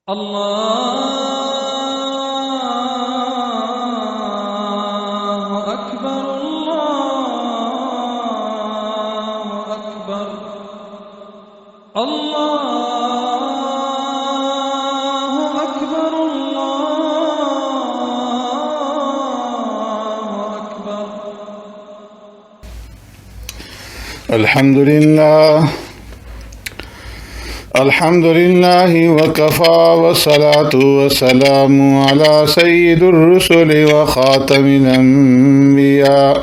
الله أكبر الله أكبر الله أكبر الله أكبر. الحمد لله وكفى والصلاة والسلام على سيد الرسل وخاتم الأنبياء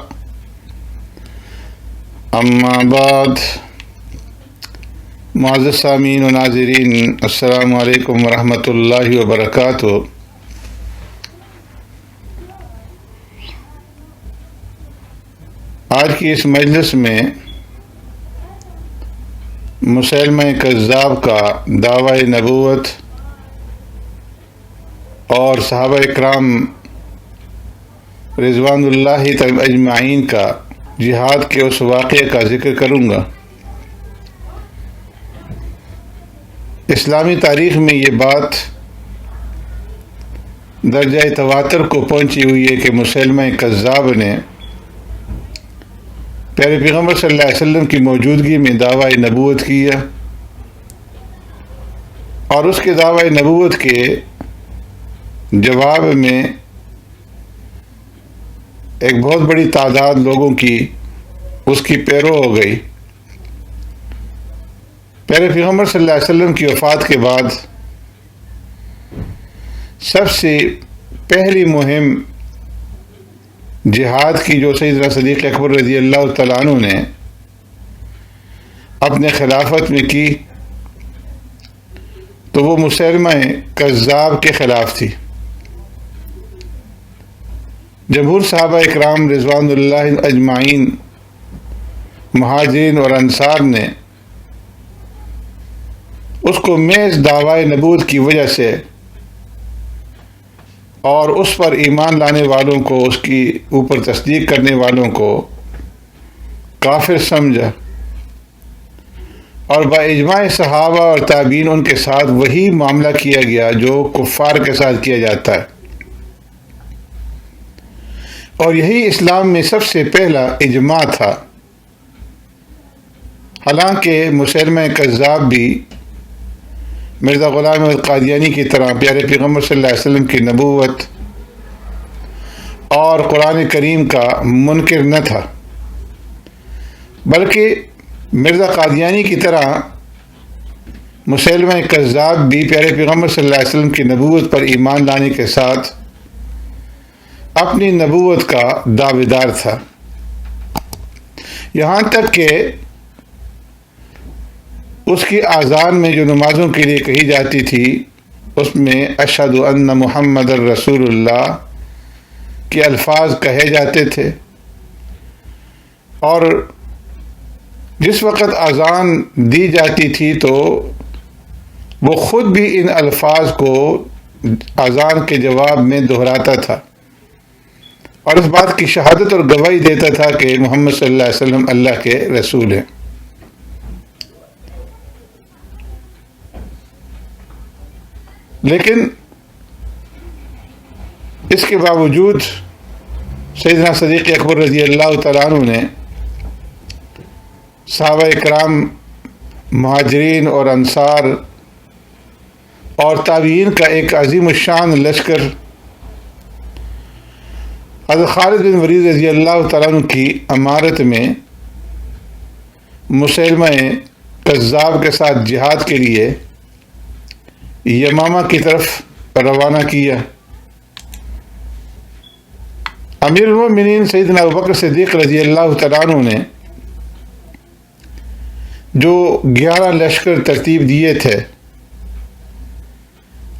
اما بعد. معزز سامعین و ناظرین، السلام علیکم ورحمۃ اللہ وبرکاتہ. آج کی اس مجلس میں مسیلمہ کذاب کا دعوی نبوت اور صحابہ اکرام رضوان اللہ اجمعین کا جہاد کے اس واقعے کا ذکر کروں گا. اسلامی تاریخ میں یہ بات درجہ تواتر کو پہنچی ہوئی ہے کہ مسیلمہ کذاب نے پیارے پیغمبر صلی اللہ علیہ وسلم کی موجودگی میں دعوی نبوت کیا، اور اس کے دعوی نبوت کے جواب میں ایک بہت بڑی تعداد لوگوں کی اس کی پیرو ہو گئی. پیارے پیغمبر صلی اللہ علیہ وسلم کی وفات کے بعد سب سے پہلی مہم جہاد کی جو سیدنا صدیق اکبر رضی اللہ تعالیٰ عنہ نے اپنے خلافت میں کی تو وہ مسیلمہ کذاب کے خلاف تھی. جمہور صحابہ اکرام رضوان اللہ اجمعین، مہاجرین اور انصار نے اس کو محض دعوی نبوت کی وجہ سے اور اس پر ایمان لانے والوں کو، اس کی اوپر تصدیق کرنے والوں کو کافر سمجھا، اور باجماع صحابہ اور تابعین ان کے ساتھ وہی معاملہ کیا گیا جو کفار کے ساتھ کیا جاتا ہے. اور یہی اسلام میں سب سے پہلا اجماع تھا. حالانکہ مسیلمہ کذاب بھی مرزا غلام احمد قادیانی کی طرح پیارے پیغمبر صلی اللہ علیہ وسلم کی نبوت اور قرآن کریم کا منکر نہ تھا، بلکہ مرزا قادیانی کی طرح مسیلمہ کذاب بھی پیارے پیغمبر صلی اللہ علیہ وسلم کی نبوت پر ایمان لانے کے ساتھ اپنی نبوت کا دعوے دار تھا. یہاں تک کہ اس کی اذان میں جو نمازوں کے لیے کہی جاتی تھی اس میں اشہد ان محمد الرسول اللہ کے الفاظ کہے جاتے تھے، اور جس وقت اذان دی جاتی تھی تو وہ خود بھی ان الفاظ کو اذان کے جواب میں دہراتا تھا اور اس بات کی شہادت اور گواہی دیتا تھا کہ محمد صلی اللہ علیہ وسلم اللہ کے رسول ہیں. لیکن اس کے باوجود سیدنا صدیق اکبر رضی اللہ تعالیٰ عنہ نے صحابہ اکرام، مہاجرین اور انصار اور تابعین کا ایک عظیم الشان لشکر حضرت خالد بن ولید رضی اللہ تعالیٰ عنہ کی امارت میں مسیلمہ کذاب کے ساتھ جہاد کے لیے یمامہ کی طرف روانہ کیا. امیر المؤمنین سیدنا ابوبکر صدیق رضی اللہ تعالیٰ عنہ نے جو 11 لشکر ترتیب دیے تھے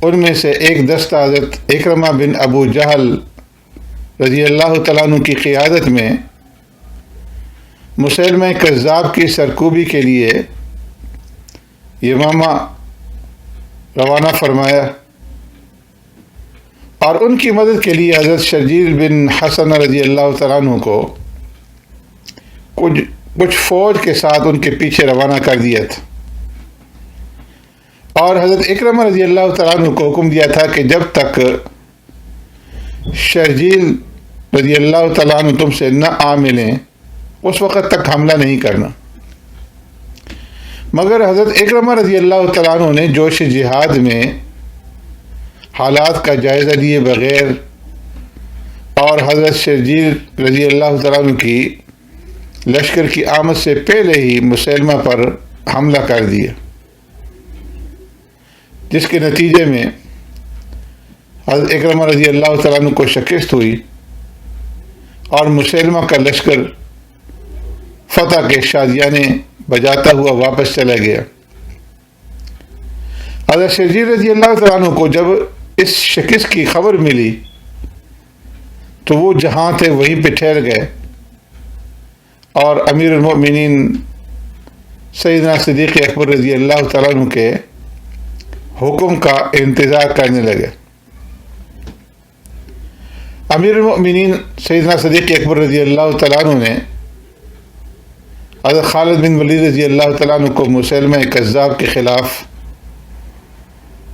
ان میں سے ایک دستہ حضرت اکرمہ بن ابو جہل رضی اللہ تعالیٰ عنہ کی قیادت میں مسیلمہ کذاب کی سرکوبی کے لیے یمامہ روانہ فرمایا، اور ان کی مدد کے لیے حضرت شرجیل بن حسن رضی اللہ تعالیٰ عنہ کو کچھ فوج کے ساتھ ان کے پیچھے روانہ کر دیا تھا. اور حضرت اکرمہ رضی اللہ تعالیٰ عنہ کو حکم دیا تھا کہ جب تک شرجیل رضی اللہ تعالیٰ عنہ تم سے نہ آ ملیں اس وقت تک حملہ نہیں کرنا، مگر حضرت اکرمہ رضی اللہ تعالیٰ عنہ نے جوش جہاد میں حالات کا جائزہ لیے بغیر اور حضرت شرجیل رضی اللہ تعالیٰ عنہ کی لشکر کی آمد سے پہلے ہی مسیلمہ پر حملہ کر دیا، جس کے نتیجے میں حضرت اکرمہ رضی اللہ تعالیٰ عنہ کو شکست ہوئی اور مسیلمہ کا لشکر فتح کے شادیانے بجاتا ہوا واپس چلا گیا۔ حضرت شرجیل رضی اللہ تعالیٰ عنہ کو جب اس شکست کی خبر ملی تو وہ جہاں تھے وہیں پہ ٹھہر گئے اور امیر المؤمنین سیدنا صدیق اکبر رضی اللہ تعالیٰ عنہ کے حکم کا انتظار کرنے لگے۔ امیر المؤمنین سیدنا صدیق اکبر رضی اللہ تعالیٰ عنہ نے حضرت خالد بن ولید رضی اللہ تعالیٰ عنہ کو مسیلمہ کذاب کے خلاف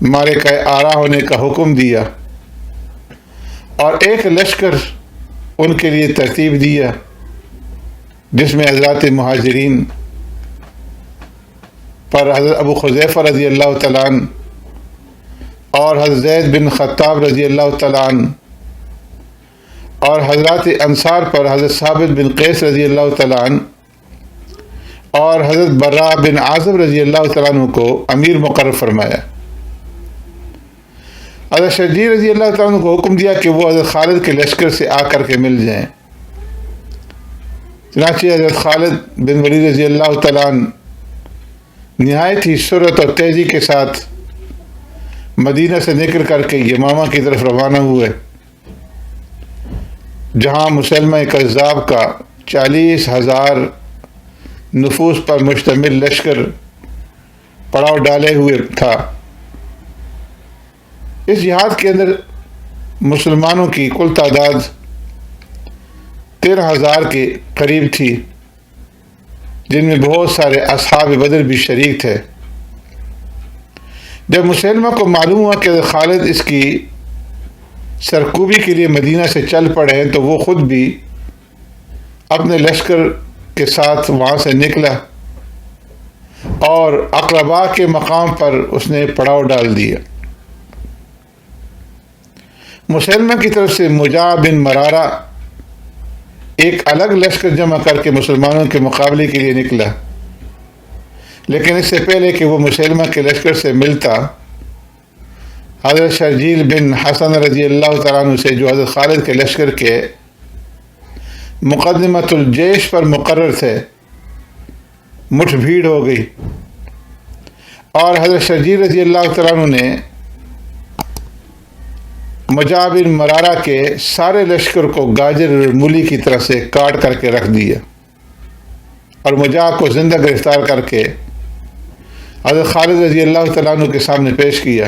معرکہ آرا ہونے کا حکم دیا اور ایک لشکر ان کے لیے ترتیب دیا جس میں حضرات مہاجرین پر حضرت ابو حذیفہ رضی اللہ تعالیٰ عنہ اور حضرت زید بن خطاب رضی اللہ تعالیٰ عنہ اور حضرات انصار پر حضرت ثابت بن قیس رضی اللہ تعالیٰ عنہ اور حضرت براء بن عازب رضی اللہ تعالیٰ عنہ کو امیر مقرر فرمایا۔ حضرت شرجیل رضی اللہ تعالیٰ عنہ کو حکم دیا کہ وہ حضرت خالد کے لشکر سے آ کر کے مل جائیں۔ چنانچہ حضرت خالد بن ولید رضی اللہ تعالیٰ عنہ نہایت ہی سرعت اور تیزی کے ساتھ مدینہ سے نکل کر کے یمامہ کی طرف روانہ ہوئے، جہاں مسیلمہ کذاب کا 40,000 نفوس پر مشتمل لشکر پڑاؤ ڈالے ہوئے تھا۔ اس جہاد کے اندر مسلمانوں کی کل تعداد 13,000 کے قریب تھی، جن میں بہت سارے اصحاب بدر بھی شریک تھے۔ جب مسیلمہ کو معلوم ہوا کہ خالد اس کی سرکوبی کے لیے مدینہ سے چل پڑے ہیں تو وہ خود بھی اپنے لشکر کے ساتھ وہاں سے نکلا اور اقربا کے مقام پر اس نے پڑاؤ ڈال دیا۔ مسیلمہ کی طرف سے مجاع بن مرارہ ایک الگ لشکر جمع کر کے مسلمانوں کے مقابلے کے لیے نکلا، لیکن اس سے پہلے کہ وہ مسیلمہ کے لشکر سے ملتا، حضرت شرجیل بن حسن رضی اللہ تعالیٰ عنہ سے جو حضرت خالد کے لشکر کے مقدمۃ الجیش پر مقرر تھے مٹھ بھیڑ ہو گئی اور حضرت شرجیل رضی اللہ تعالیٰ عنہ نے مجاع بن مرارہ کے سارے لشکر کو گاجر اور مولی کی طرح سے کاٹ کر کے رکھ دیا اور مجاع کو زندہ گرفتار کر کے حضرت خالد رضی اللہ تعالیٰ عنہ کے سامنے پیش کیا۔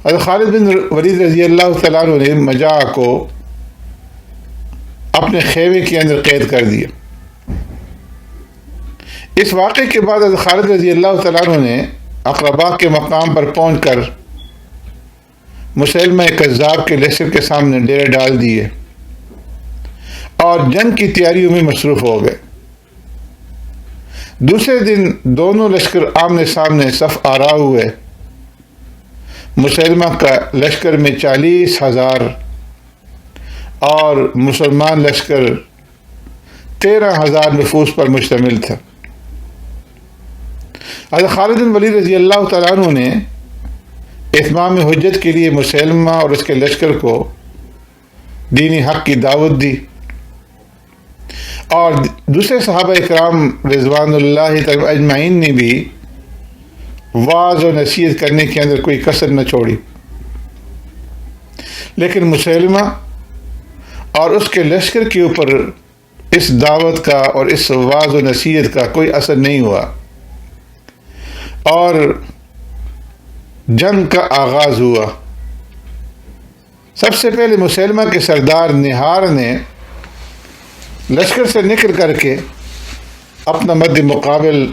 حضرت خالد بن ولید رضی اللہ تعالیٰ عنہ نے مجاع کو اپنے خیمے کے اندر قید کر دیا۔ اس واقعے کے بعد حضرت خالد رضی اللہ تعالیٰ عنہ نے اقربا کے مقام پر پہنچ کر مسیلمہ کذاب کے لشکر کے سامنے ڈیرے ڈال دیے اور جنگ کی تیاریوں میں مصروف ہو گئے۔ دوسرے دن دونوں لشکر آمنے سامنے صف آرا ہوئے۔ مسیلمہ کا لشکر میں 40,000 اور مسلمان لشکر 13,000 نفوس پر مشتمل تھا۔ حضرت خالد بن ولید رضی اللہ تعالیٰ عنہ نے اتمام حجت کے لیے مسیلمہ اور اس کے لشکر کو دینی حق کی دعوت دی اور دوسرے صحابہ اکرام رضوان اللہ تعالی اجمعین نے بھی واعظ و نصیحت کرنے کے اندر کوئی کسر نہ چھوڑی، لیکن مسیلمہ اور اس کے لشکر کے اوپر اس دعوت کا اور اس واعظ و نصیحت کا کوئی اثر نہیں ہوا اور جنگ کا آغاز ہوا۔ سب سے پہلے مسیلمہ کے سردار نہار نے لشکر سے نکل کر کے اپنا مد مقابل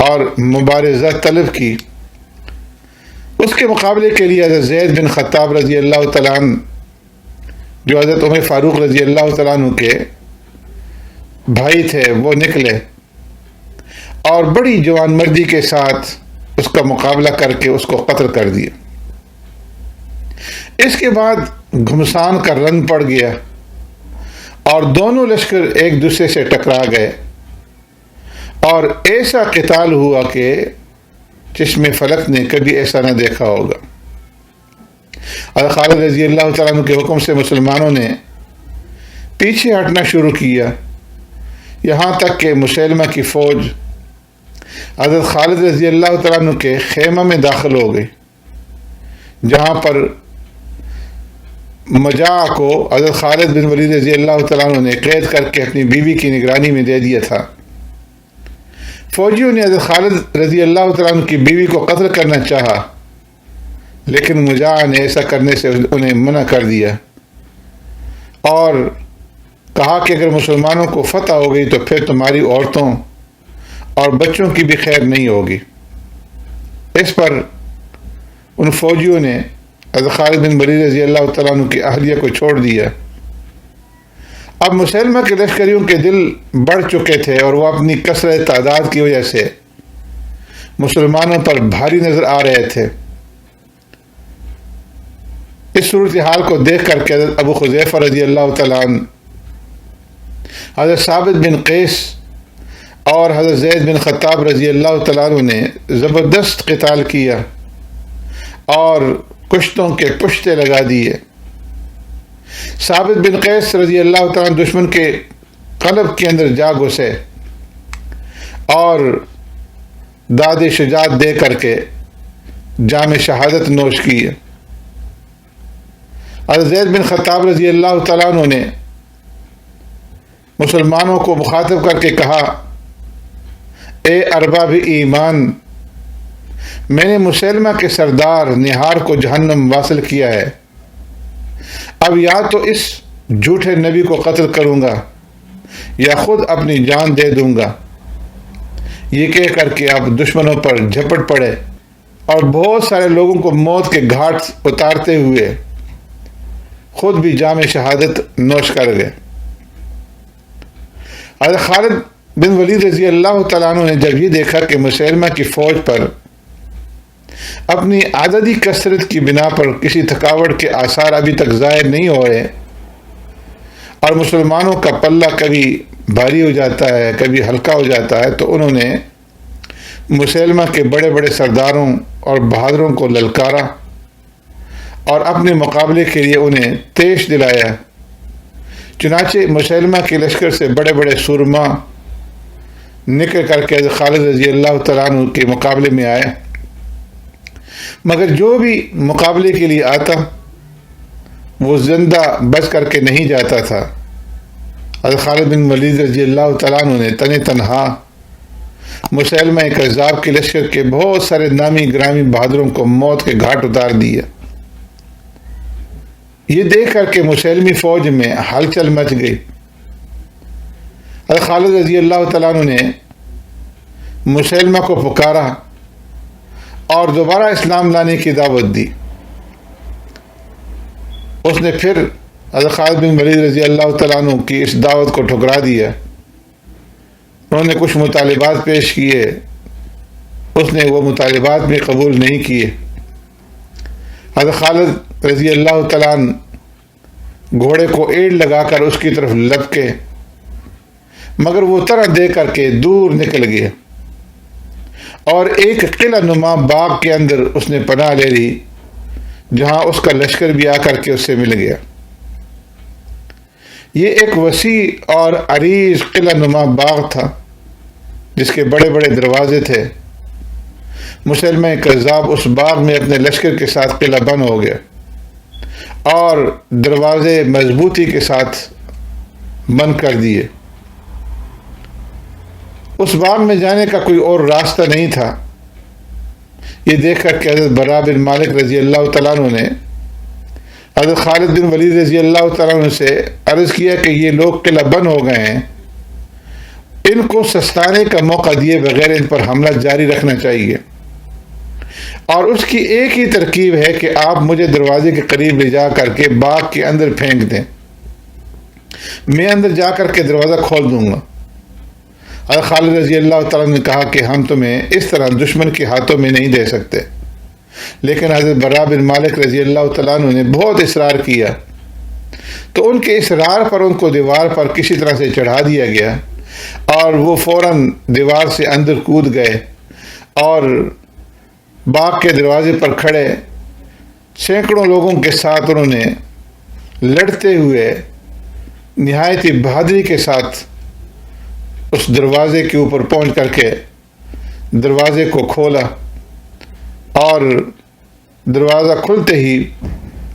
اور مبارزہ طلب کی اس کے مقابلے کے لیے حضرت زید بن خطاب رضی اللہ تعالیٰ عنہ جو حضرت عمر فاروق رضی اللہ تعالیٰ عنہ کے بھائی تھے وہ نکلے اور بڑی جوان مردی کے ساتھ اس کا مقابلہ کر کے اس کو قتل کر دیا۔ اس کے بعد گھمسان کا رنگ پڑ گیا اور دونوں لشکر ایک دوسرے سے ٹکرا گئے اور ایسا قتال ہوا کہ چشم فلک نے کبھی ایسا نہ دیکھا ہوگا۔ حضرت خالد رضی اللہ تعالیٰ عنہ کے حکم سے مسلمانوں نے پیچھے ہٹنا شروع کیا، یہاں تک کہ مسیلمہ کی فوج حضرت خالد رضی اللہ تعالیٰ عنہ کے خیمہ میں داخل ہو گئی، جہاں پر مجاع کو حضرت خالد بن ولید رضی اللہ تعالیٰ عنہ نے قید کر کے اپنی بیوی کی نگرانی میں دے دیا تھا۔ فوجیوں نے حضرت خالد رضی اللہ تعالیٰ عنہ کی بیوی کو قتل کرنا چاہا، لیکن مجاع نے ایسا کرنے سے انہیں منع کر دیا اور کہا کہ اگر مسلمانوں کو فتح ہو گئی تو پھر تمہاری عورتوں اور بچوں کی بھی خیر نہیں ہوگی۔ اس پر ان فوجیوں نے حضرت خالد بن ولید رضی اللہ تعالیٰ عنہ کی اہلیہ کو چھوڑ دیا۔ اب مسلمہ کے لشکریوں کے دل بڑھ چکے تھے اور وہ اپنی کثرت تعداد کی وجہ سے مسلمانوں پر بھاری نظر آ رہے تھے۔ اس صورتحال کو دیکھ کر کے حضرت ابو حذیفہ رضی اللہ تعالیٰ عنہ، حضرت ثابت بن قیس اور حضرت زید بن خطاب رضی اللہ تعالیٰ عنہ نے زبردست قتال کیا اور کشتوں کے پشتے لگا دیے۔ ثابت بن قیس رضی اللہ تعالیٰ عنہ دشمن کے قلب کے اندر جا گھسے اور داد شجاعت دے کر کے جام شہادت نوش کی۔ حضرت زید بن خطاب رضی اللہ تعالیٰ عنہ نے مسلمانوں کو مخاطب کر کے کہا، اے ارباب ایمان، میں نے مسلمہ کے سردار نہار کو جہنم واصل کیا ہے، اب یا تو اس جھوٹے نبی کو قتل کروں گا یا خود اپنی جان دے دوں گا۔ یہ کہہ کر کے آپ دشمنوں پر جھپٹ پڑے اور بہت سارے لوگوں کو موت کے گھاٹ اتارتے ہوئے خود بھی جام شہادت نوش کر گئے۔ حضرت خالد بن ولید رضی اللہ تعالیٰ عنہ نے جب یہ دیکھا کہ مسیلمہ کی فوج پر اپنی عددی کثرت کی بنا پر کسی تھکاوٹ کے آثار ابھی تک ظاہر نہیں ہو رہے اور مسلمانوں کا پلہ کبھی بھاری ہو جاتا ہے کبھی ہلکا ہو جاتا ہے، تو انہوں نے مسیلمہ کے بڑے بڑے سرداروں اور بہادروں کو للکارا اور اپنے مقابلے کے لیے انہیں تیش دلایا۔ چنانچہ مسیلمہ کے لشکر سے بڑے بڑے سورما نکل کر کے حضرت خالد رضی اللہ تعالیٰ عنہ کے مقابلے میں آئے، مگر جو بھی مقابلے کے لیے آتا وہ زندہ بچ کر کے نہیں جاتا تھا۔ حضرت خالد بن ولید رضی اللہ تعالیٰ عنہ نے تنہا مسیلمہ کذاب کے لشکر کے بہت سارے نامی گرامی بہادروں کو موت کے گھاٹ اتار دیا۔ یہ دیکھ کر کے مسیلمی فوج میں ہلچل مچ گئی۔ حضرت خالد رضی اللہ تعالیٰ عنہ نے مسیلمہ کو پکارا اور دوبارہ اسلام لانے کی دعوت دی۔ اس نے پھر حضرت خالد بن ولید رضی اللہ تعالیٰ عنہ کی اس دعوت کو ٹھکرا دیا۔ انہوں نے کچھ مطالبات پیش کیے، اس نے وہ مطالبات بھی قبول نہیں کیے۔ حضرت خالد رضی اللہ تعالیٰ عنہ گھوڑے کو ایڑ لگا کر اس کی طرف لپکے، مگر وہ طرح دے کر کے دور نکل گیا اور ایک قلعہ نما باغ کے اندر اس نے پناہ لے لی، جہاں اس کا لشکر بھی آ کر کے اس سے مل گیا۔ یہ ایک وسیع اور عریض قلعہ نما باغ تھا جس کے بڑے بڑے دروازے تھے۔ مسلمہ کذاب اس باغ میں اپنے لشکر کے ساتھ قلعہ بند ہو گیا اور دروازے مضبوطی کے ساتھ بند کر دیے۔ اس باغ میں جانے کا کوئی اور راستہ نہیں تھا۔ یہ دیکھ کر کہ حضرت برا بن مالک رضی اللہ تعالیٰ عنہ نے حضرت خالد بن ولید رضی اللہ تعالیٰ عنہ سے عرض کیا کہ یہ لوگ قلعہ بند ہو گئے ہیں، ان کو سستانے کا موقع دیے بغیر ان پر حملہ جاری رکھنا چاہیے۔ اور اس کی ایک ہی ترکیب ہے کہ آپ مجھے دروازے کے قریب لے جا کر کے باغ کے اندر پھینک دیں، میں اندر جا کر کے دروازہ کھول دوں گا۔ حضرت خالد رضی اللہ تعالیٰ نے کہا کہ ہم تمہیں اس طرح دشمن کے ہاتھوں میں نہیں دے سکتے، لیکن حضرت برا بن مالک رضی اللہ تعالیٰ نے بہت اصرار کیا، تو ان کے اصرار پر ان کو دیوار پر کسی طرح سے چڑھا دیا گیا، اور وہ فوراً دیوار سے اندر کود گئے، اور باغ کے دروازے پر کھڑے سینکڑوں لوگوں کے ساتھ انہوں نے لڑتے ہوئے نہایت ہی بہادری کے ساتھ اس دروازے کے اوپر پہنچ کر کے دروازے کو کھولا، اور دروازہ کھلتے ہی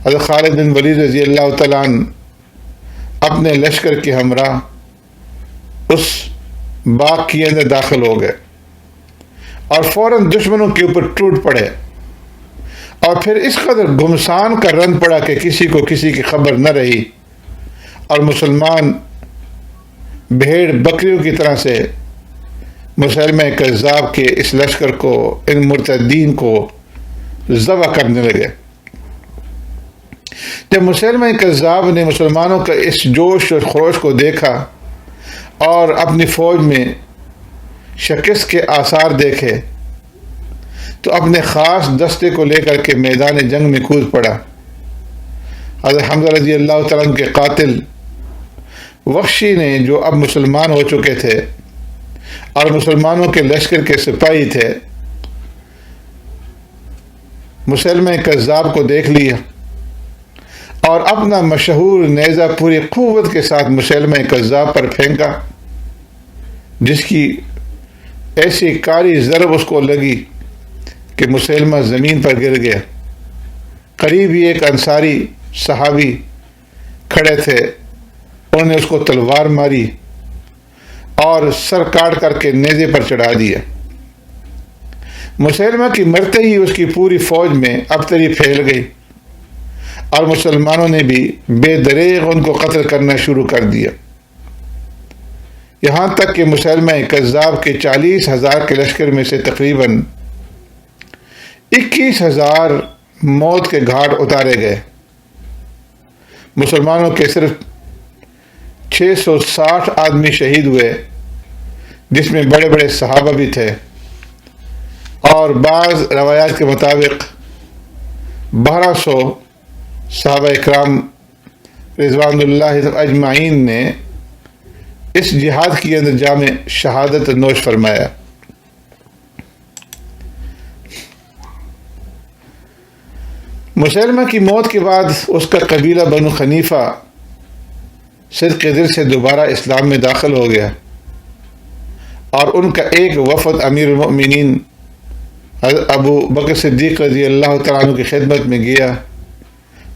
حضرت خالد بن ولید رضی اللہ تعالیٰ عنہ اپنے لشکر کے ہمراہ اس باغ کے اندر داخل ہو گئے، اور فوراً دشمنوں کے اوپر ٹوٹ پڑے، اور پھر اس قدر گھمسان کا رن پڑا کہ کسی کو کسی کی خبر نہ رہی، اور مسلمان بھیڑ بکریوں کی طرح سے مسلمہ کذاب کے اس لشکر کو، ان مرتدین کو ذبح کرنے لگے۔ جب مسلمہ کذاب نے مسلمانوں کا اس جوش اور خروش کو دیکھا اور اپنی فوج میں شکست کے آثار دیکھے، تو اپنے خاص دستے کو لے کر کے میدان جنگ میں کود پڑا۔ حضرت حمزہ رضی اللہ تعالیٰ عنہ کے قاتل وحشی نے، جو اب مسلمان ہو چکے تھے اور مسلمانوں کے لشکر کے سپاہی تھے، مسلمہ کذاب کو دیکھ لیا اور اپنا مشہور نیزہ پوری قوت کے ساتھ مسلمہ کذاب پر پھینکا، جس کی ایسی کاری ضرب اس کو لگی کہ مسلمہ زمین پر گر گیا۔ قریب ہی ایک انصاری صحابی کھڑے تھے، انہوں نے اس کو تلوار ماری اور سر کاٹ کر کے نیزے پر چڑھا دیا۔ مسلمہ کی مرتے ہی اس کی پوری فوج میں ابتری پھیل گئی، اور مسلمانوں نے بھی بے دریغ ان کو قتل کرنا شروع کر دیا، یہاں تک کہ مسلمہ کذاب کے 40,000 کے لشکر میں سے تقریباً 21,000 موت کے گھاٹ اتارے گئے۔ مسلمانوں کے صرف 660 آدمی شہید ہوئے، جس میں بڑے بڑے صحابہ بھی تھے، اور بعض روایات کے مطابق 1200 صحابہ اکرام رضوان اللہ اجمعین نے اس جہاد کی اندر جام شہادت نوش فرمایا۔ مسلمہ کی موت کے بعد اس کا قبیلہ بنو حنیفہ صدق دل سے دوبارہ اسلام میں داخل ہو گیا، اور ان کا ایک وفد امیر المؤمنین حضرت ابو بکر صدیق رضی اللہ تعالیٰ عنہ کی خدمت میں گیا،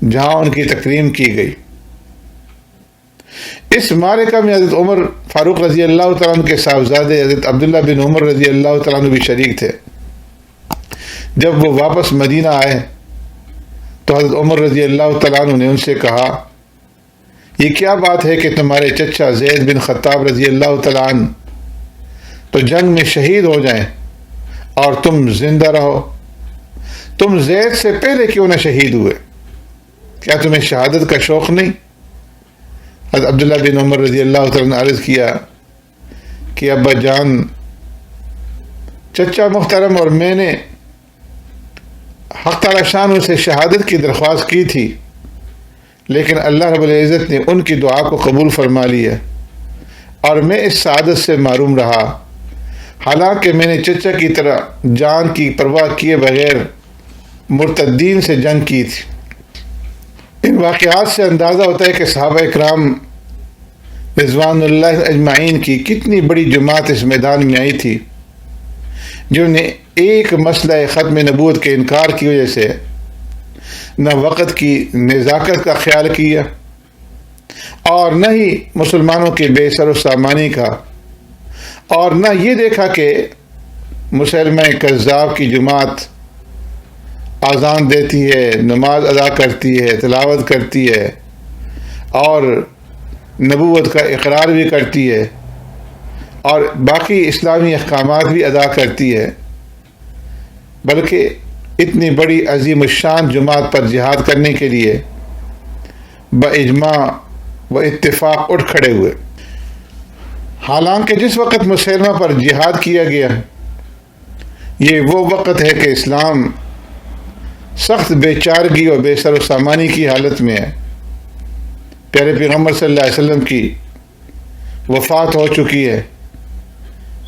جہاں ان کی تکریم کی گئی۔ اس معرکہ میں حضرت عمر فاروق رضی اللہ تعالیٰ عنہ کے صاحبزادے حضرت عبداللہ بن عمر رضی اللہ تعالیٰ عنہ بھی شریک تھے۔ جب وہ واپس مدینہ آئے تو حضرت عمر رضی اللہ تعالیٰ عنہ نے ان سے کہا، یہ کیا بات ہے کہ تمہارے چچا زید بن خطاب رضی اللہ تعالیٰ عنہ تو جنگ میں شہید ہو جائیں اور تم زندہ رہو؟ تم زید سے پہلے کیوں نہ شہید ہوئے؟ کیا تمہیں شہادت کا شوق نہیں؟ حضرت عبداللہ بن عمر رضی اللہ تعالیٰ نے عرض کیا کہ ابا جان، چچا محترم اور میں نے حق تعالی شان سے شہادت کی درخواست کی تھی، لیکن اللہ رب العزت نے ان کی دعا کو قبول فرما لیا، اور میں اس سعادت سے محروم رہا، حالانکہ میں نے چچا کی طرح جان کی پرواہ کیے بغیر مرتدین سے جنگ کی تھی۔ ان واقعات سے اندازہ ہوتا ہے کہ صحابہ اکرام رضوان اللہ اجمعین کی کتنی بڑی جماعت اس میدان میں آئی تھی، جنہوں نے ایک مسئلہ ختم نبوت کے انکار کی وجہ سے نہ وقت کی نزاکت کا خیال کیا، اور نہ ہی مسلمانوں کے بے سر و سامانی کا، اور نہ یہ دیکھا کہ مسلمہ کذاب کی جماعت اذان دیتی ہے، نماز ادا کرتی ہے، تلاوت کرتی ہے، اور نبوت کا اقرار بھی کرتی ہے، اور باقی اسلامی احکامات بھی ادا کرتی ہے، بلکہ اتنی بڑی عظیم الشان جماعت پر جہاد کرنے کے لیے باجماع و اتفاق اٹھ کھڑے ہوئے۔ حالانکہ جس وقت مسیلمہ پر جہاد کیا گیا یہ وہ وقت ہے کہ اسلام سخت بے چارگی اور بے سر و سامانی کی حالت میں ہے۔ پیارے پیغمبر صلی اللہ علیہ وسلم کی وفات ہو چکی ہے۔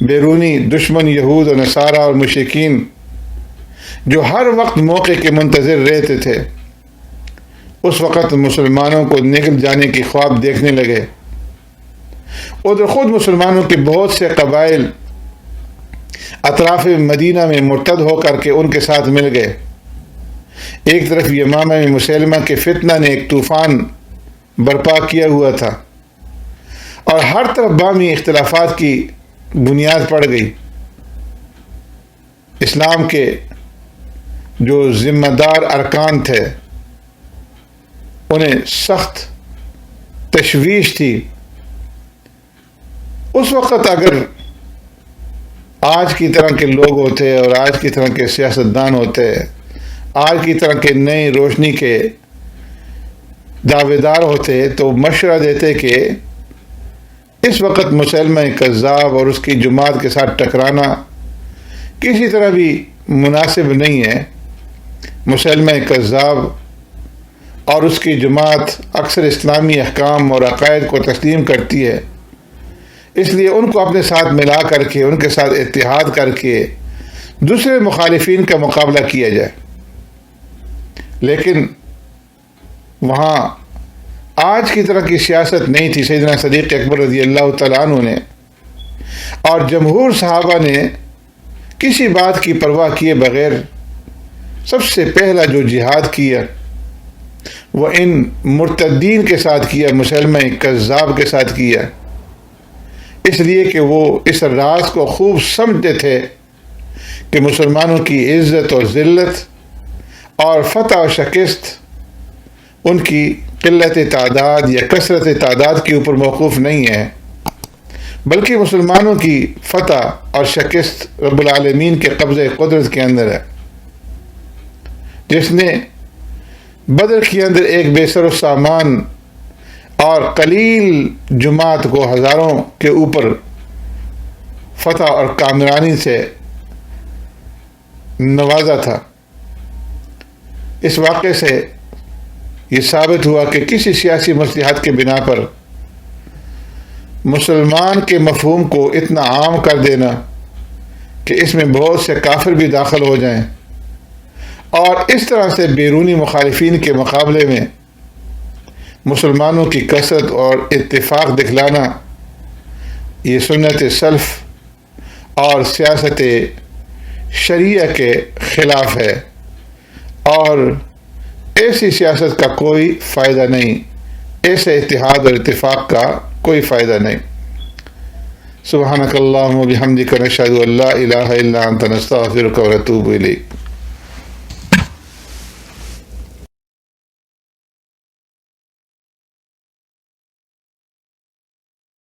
بیرونی دشمن یہود و نصارہ اور مشرکین جو ہر وقت موقع کے منتظر رہتے تھے اس وقت مسلمانوں کو نگل جانے کی خواب دیکھنے لگے۔ ادھر خود مسلمانوں کے بہت سے قبائل اطراف مدینہ میں مرتد ہو کر کے ان کے ساتھ مل گئے۔ ایک طرف یمامہ میں مسیلمہ کے فتنہ نے ایک طوفان برپا کیا ہوا تھا اور ہر طرف باہمی اختلافات کی بنیاد پڑ گئی۔ اسلام کے جو ذمہ دار ارکان تھے انہیں سخت تشویش تھی۔ اس وقت اگر آج کی طرح کے لوگ ہوتے اور آج کی طرح کے سیاستدان ہوتے، آج کی طرح کے نئی روشنی کے دعوے دار ہوتے تو مشورہ دیتے کہ اس وقت مسلمہ کذاب اور اس کی جماعت کے ساتھ ٹکرانا کسی طرح بھی مناسب نہیں ہے۔ مسلمہ کذاب اور اس کی جماعت اکثر اسلامی احکام اور عقائد کو تسلیم کرتی ہے، اس لیے ان کو اپنے ساتھ ملا کر کے ان کے ساتھ اتحاد کر کے دوسرے مخالفین کا مقابلہ کیا جائے۔ لیکن وہاں آج کی طرح کی سیاست نہیں تھی۔ سیدنا صدیق اکبر رضی اللہ تعالیٰ عنہ نے اور جمہور صحابہ نے کسی بات کی پرواہ کیے بغیر سب سے پہلا جو جہاد کیا وہ ان مرتدین کے ساتھ کیا، مسلمہ کذاب کے ساتھ کیا، اس لیے کہ وہ اس راز کو خوب سمجھتے تھے کہ مسلمانوں کی عزت اور ذلت اور فتح و شکست ان کی قلت تعداد یا کثرت تعداد کے اوپر موقوف نہیں ہے، بلکہ مسلمانوں کی فتح اور شکست رب العالمین کے قبضہ قدرت کے اندر ہے۔ جس نے بدر کے اندر ایک بے سر و سامان اور قلیل جماعت کو ہزاروں کے اوپر فتح اور کامرانی سے نوازا تھا، اس واقعے سے یہ ثابت ہوا کہ کسی سیاسی مصلحت کے بنا پر مسلمان کے مفہوم کو اتنا عام کر دینا کہ اس میں بہت سے کافر بھی داخل ہو جائیں اور اس طرح سے بیرونی مخالفین کے مقابلے میں مسلمانوں کی کثرت اور اتفاق دکھلانا، یہ سنت سلف اور سیاست شریعہ کے خلاف ہے اور ایسی سیاست کا کوئی فائدہ نہیں، ایسے اتحاد اور اتفاق کا کوئی فائدہ نہیں۔ سبحانک اللہم و بحمدک نشہد ان لا الہ الا انت نستغفرک و نتوب الیک۔